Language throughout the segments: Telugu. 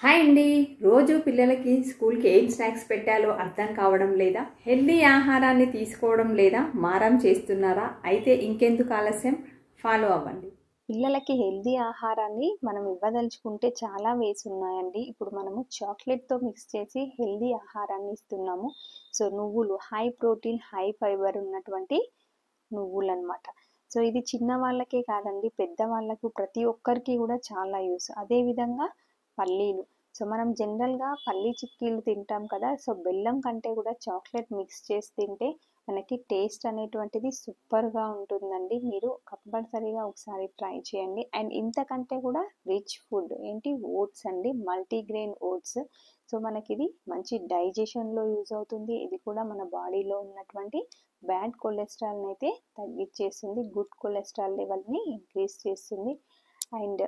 హాయ్ అండి. రోజు పిల్లలకి స్కూల్కి ఏం స్నాక్స్ పెట్టాలో అర్థం కావడం లేదా, హెల్దీ ఆహారాన్ని తీసుకోవడం లేదా, మారం చేస్తున్నారా? అయితే ఇంకెందుకు ఆలస్యం, ఫాలో అవ్వండి. పిల్లలకి హెల్దీ ఆహారాన్ని మనం ఇవ్వదలుచుకుంటే చాలా వేస్ ఉన్నాయండి. ఇప్పుడు మనము చాక్లెట్తో మిక్స్ చేసి హెల్దీ ఆహారాన్ని ఇస్తున్నాము. సో నువ్వులు హై ప్రోటీన్ హై ఫైబర్ ఉన్నటువంటి నువ్వులు అనమాట. సో ఇది చిన్న వాళ్ళకే కాదండి, పెద్దవాళ్ళకు ప్రతి ఒక్కరికి కూడా చాలా యూస్. అదేవిధంగా పల్లీలు. సో మనం జనరల్గా పల్లీ చిక్కీలు తింటాం కదా, సో బెల్లం కంటే కూడా చాక్లెట్ మిక్స్ చేసి తింటే మనకి టేస్ట్ అనేటువంటిది సూపర్గా ఉంటుందండి. మీరు కంపల్సరీగా ఒకసారి ట్రై చేయండి. అండ్ ఇంతకంటే కూడా రిచ్ ఫుడ్ ఏంటి, ఓట్స్ అండి, మల్టీగ్రెయిన్ ఓట్స్. సో మనకి ఇది మంచి డైజెషన్లో యూజ్ అవుతుంది. ఇది కూడా మన బాడీలో ఉన్నటువంటి బ్యాడ్ కొలెస్ట్రాల్ని అయితే తగ్గించేస్తుంది, గుడ్ కొలెస్ట్రాల్ లెవెల్ని ఇంక్రీజ్ చేస్తుంది. అండ్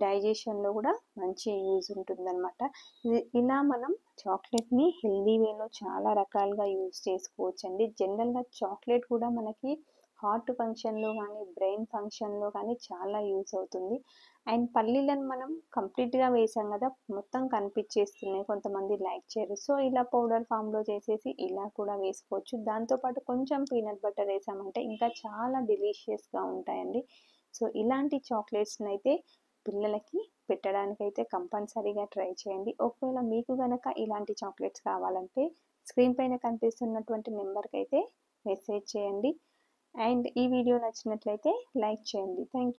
డైజెషన్లో కూడా మంచి యూజ్ ఉంటుందన్నమాట. ఇలా మనం చాక్లెట్ని హెల్దీ వేలో చాలా రకాలుగా యూజ్ చేసుకోవచ్చండి. జనరల్గా చాక్లెట్ కూడా మనకి హార్ట్ ఫంక్షన్లో కానీ బ్రెయిన్ ఫంక్షన్లో కానీ చాలా యూజ్ అవుతుంది. అండ్ పల్లీలను మనం కంప్లీట్గా వేసాం కదా, మొత్తం కనిపించేస్తున్నాయి, కొంతమంది లైక్ చేయరు. సో ఇలా పౌడర్ ఫామ్లో చేసేసి ఇలా కూడా వేసుకోవచ్చు. దాంతోపాటు కొంచెం పీనట్ బటర్ వేసామంటే ఇంకా చాలా డెలీషియస్గా ఉంటాయండి. సో ఇలాంటి చాక్లెట్స్ని అయితే పిల్లలకి పెట్టడానికైతే కంపల్సరీగా ట్రై చేయండి. ఒకవేళ మీకు కనుక ఇలాంటి చాక్లెట్స్ కావాలంటే స్క్రీన్ పైన కనిపిస్తున్నటువంటి నెంబర్కి అయితే మెసేజ్ చేయండి. అండ్ ఈ వీడియో నచ్చినట్లయితే లైక్ చేయండి. Thank you.